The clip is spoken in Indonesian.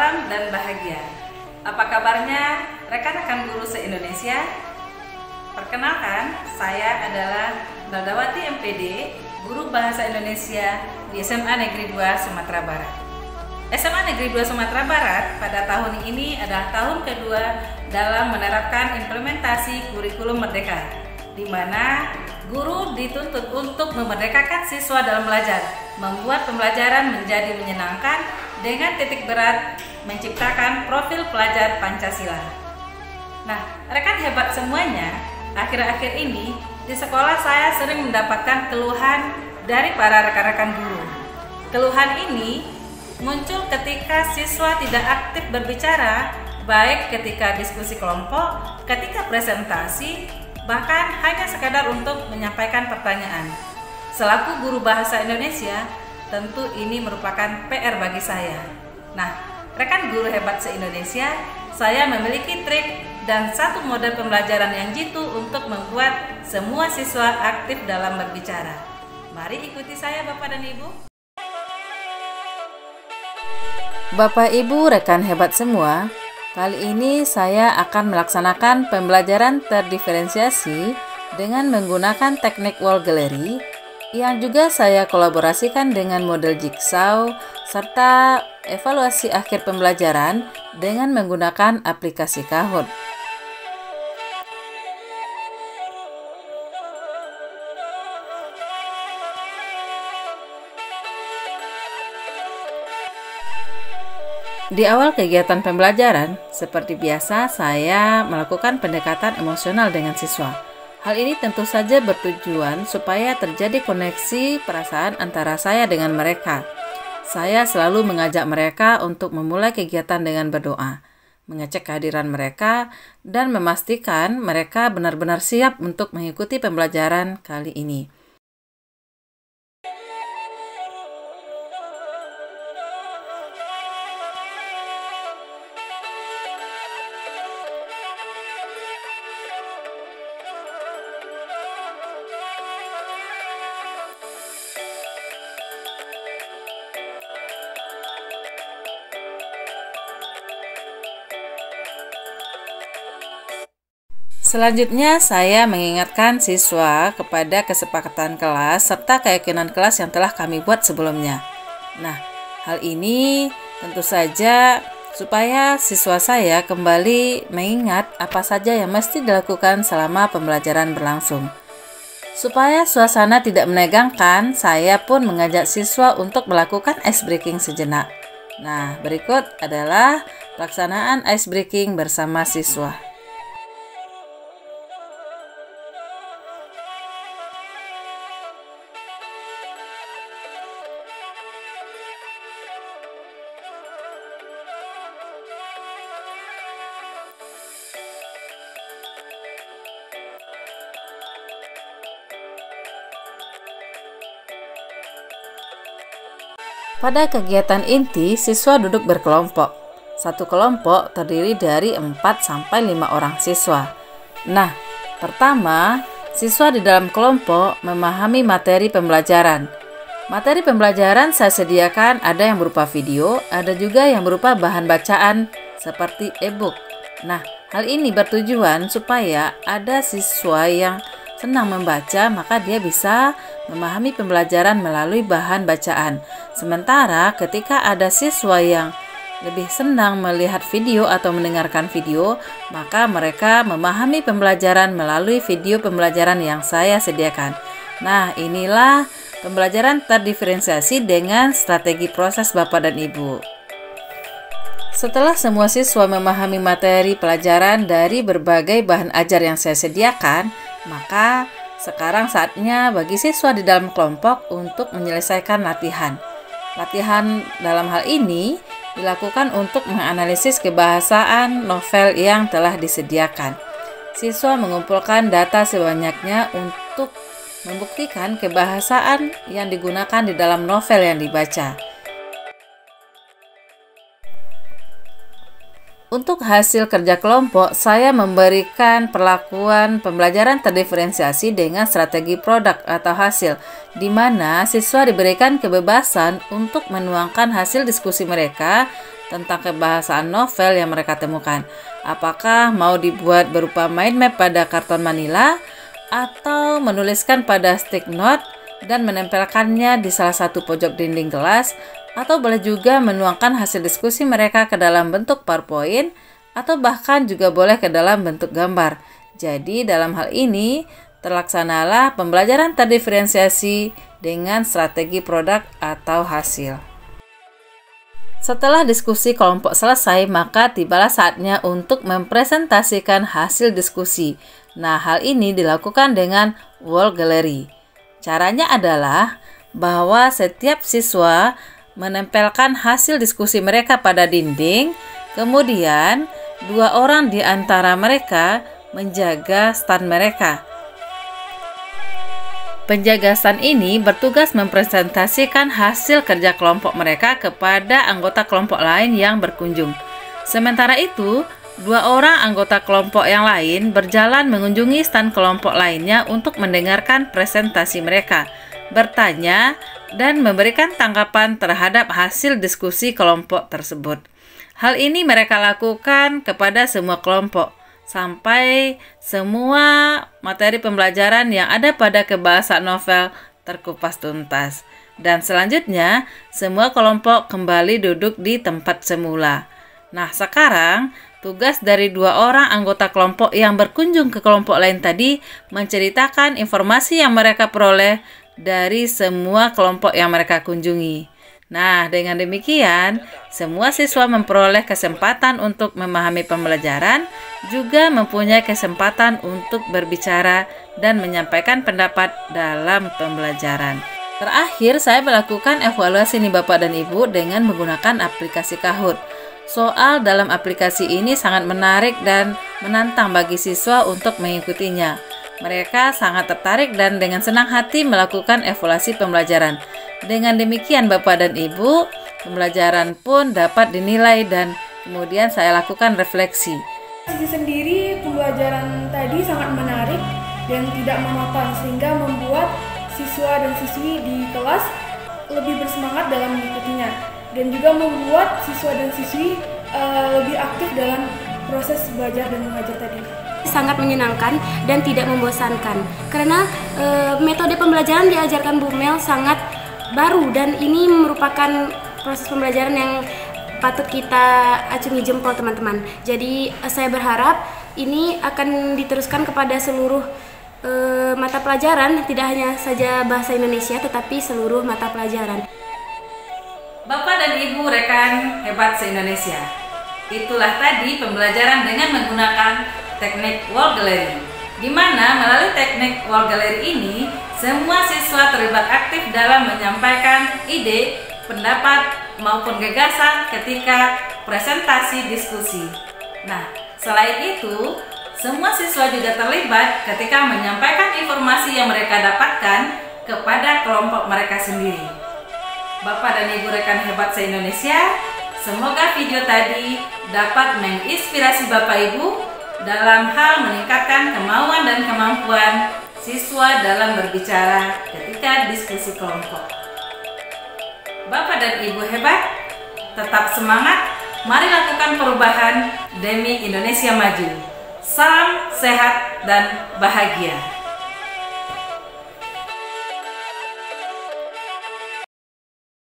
salam dan bahagia. Apa kabarnya rekan-rekan guru se-Indonesia? Perkenalkan, saya adalah Baldawati MPD, guru Bahasa Indonesia di SMA Negeri 2 Sumatera Barat. SMA Negeri 2 Sumatera Barat pada tahun ini adalah tahun kedua dalam menerapkan implementasi kurikulum merdeka, di mana guru dituntut untuk memerdekakan siswa dalam belajar, membuat pembelajaran menjadi menyenangkan dengan titik berat menciptakan profil pelajar Pancasila. Nah, rekan hebat semuanya, akhir-akhir ini di sekolah saya sering mendapatkan keluhan dari para rekan-rekan guru. Keluhan ini muncul ketika siswa tidak aktif berbicara, baik ketika diskusi kelompok, ketika presentasi, bahkan hanya sekadar untuk menyampaikan pertanyaan. Selaku guru bahasa Indonesia, tentu ini merupakan PR bagi saya. Nah, rekan guru hebat se-Indonesia, saya memiliki trik dan satu model pembelajaran yang jitu untuk membuat semua siswa aktif dalam berbicara. Mari ikuti saya Bapak dan Ibu. Bapak Ibu rekan hebat semua, kali ini saya akan melaksanakan pembelajaran terdiferensiasi dengan menggunakan teknik wall gallery yang juga saya kolaborasikan dengan model jigsaw serta evaluasi akhir pembelajaran dengan menggunakan aplikasi Kahoot. Di awal kegiatan pembelajaran, seperti biasa saya melakukan pendekatan emosional dengan siswa. Hal ini tentu saja bertujuan supaya terjadi koneksi perasaan antara saya dengan mereka. Saya selalu mengajak mereka untuk memulai kegiatan dengan berdoa, mengecek kehadiran mereka, dan memastikan mereka benar-benar siap untuk mengikuti pembelajaran kali ini. Selanjutnya, saya mengingatkan siswa kepada kesepakatan kelas serta keyakinan kelas yang telah kami buat sebelumnya. Nah, hal ini tentu saja supaya siswa saya kembali mengingat apa saja yang mesti dilakukan selama pembelajaran berlangsung. Supaya suasana tidak menegangkan, saya pun mengajak siswa untuk melakukan ice breaking sejenak. Nah, berikut adalah pelaksanaan ice breaking bersama siswa. Pada kegiatan inti, siswa duduk berkelompok. Satu kelompok terdiri dari 4-5 orang siswa. Nah, pertama, siswa di dalam kelompok memahami materi pembelajaran. Materi pembelajaran saya sediakan ada yang berupa video, ada juga yang berupa bahan bacaan seperti e-book. Nah, hal ini bertujuan supaya ada siswa yang senang membaca, maka dia bisa memahami pembelajaran melalui bahan bacaan. Sementara ketika ada siswa yang lebih senang melihat video atau mendengarkan video, maka mereka memahami pembelajaran melalui video pembelajaran yang saya sediakan. Nah, inilah pembelajaran terdiferensiasi dengan strategi proses Bapak dan Ibu. Setelah semua siswa memahami materi pelajaran dari berbagai bahan ajar yang saya sediakan, maka sekarang saatnya bagi siswa di dalam kelompok untuk menyelesaikan latihan. Latihan dalam hal ini dilakukan untuk menganalisis kebahasaan novel yang telah disediakan. Siswa mengumpulkan data sebanyaknya untuk membuktikan kebahasaan yang digunakan di dalam novel yang dibaca. Untuk hasil kerja kelompok, saya memberikan perlakuan pembelajaran terdiferensiasi dengan strategi produk atau hasil, di mana siswa diberikan kebebasan untuk menuangkan hasil diskusi mereka tentang kebahasaan novel yang mereka temukan. Apakah mau dibuat berupa mind map pada karton manila atau menuliskan pada stick note dan menempelkannya di salah satu pojok dinding kelas, atau boleh juga menuangkan hasil diskusi mereka ke dalam bentuk PowerPoint atau bahkan juga boleh ke dalam bentuk gambar. Jadi dalam hal ini terlaksanalah pembelajaran terdiferensiasi dengan strategi produk atau hasil. Setelah diskusi kelompok selesai, maka tibalah saatnya untuk mempresentasikan hasil diskusi. Nah, hal ini dilakukan dengan wall gallery. Caranya adalah bahwa setiap siswa menempelkan hasil diskusi mereka pada dinding, kemudian 2 orang di antara mereka menjaga stand mereka. Penjaga stand ini bertugas mempresentasikan hasil kerja kelompok mereka kepada anggota kelompok lain yang berkunjung. Sementara itu, 2 orang anggota kelompok yang lain berjalan mengunjungi stand kelompok lainnya untuk mendengarkan presentasi mereka, bertanya, dan memberikan tanggapan terhadap hasil diskusi kelompok tersebut. Hal ini mereka lakukan kepada semua kelompok, sampai semua materi pembelajaran yang ada pada kebahasaan novel terkupas tuntas. Dan selanjutnya, semua kelompok kembali duduk di tempat semula. Nah, sekarang tugas dari 2 orang anggota kelompok yang berkunjung ke kelompok lain tadi menceritakan informasi yang mereka peroleh dari semua kelompok yang mereka kunjungi. Nah, dengan demikian, semua siswa memperoleh kesempatan untuk memahami pembelajaran, juga mempunyai kesempatan untuk berbicara dan menyampaikan pendapat dalam pembelajaran. Terakhir, saya melakukan evaluasi nih Bapak dan Ibu dengan menggunakan aplikasi Kahoot. Soal dalam aplikasi ini sangat menarik dan menantang bagi siswa untuk mengikutinya. Mereka sangat tertarik dan dengan senang hati melakukan evaluasi pembelajaran. Dengan demikian Bapak dan Ibu, pembelajaran pun dapat dinilai dan kemudian saya lakukan refleksi. Sendiri pembelajaran tadi sangat menarik dan tidak monoton sehingga membuat siswa dan siswi di kelas lebih bersemangat dalam mengikutinya dan juga membuat siswa dan siswi lebih aktif dalam proses belajar dan mengajar tadi. Sangat menyenangkan dan tidak membosankan karena metode pembelajaran diajarkan Bu Mel sangat baru dan ini merupakan proses pembelajaran yang patut kita acungi jempol teman-teman. Jadi saya berharap ini akan diteruskan kepada seluruh mata pelajaran, tidak hanya saja bahasa Indonesia tetapi seluruh mata pelajaran. Bapak dan Ibu rekan hebat se-Indonesia, itulah tadi pembelajaran dengan menggunakan teknik wall gallery, di mana melalui teknik wall gallery ini semua siswa terlibat aktif dalam menyampaikan ide, pendapat maupun gagasan ketika presentasi diskusi. Nah, selain itu, semua siswa juga terlibat ketika menyampaikan informasi yang mereka dapatkan kepada kelompok mereka sendiri. Bapak dan Ibu rekan hebat se-Indonesia, semoga video tadi dapat menginspirasi Bapak Ibu dalam hal meningkatkan kemauan dan kemampuan siswa dalam berbicara ketika diskusi kelompok. Bapak dan Ibu hebat, tetap semangat, mari lakukan perubahan demi Indonesia maju. Salam sehat dan bahagia.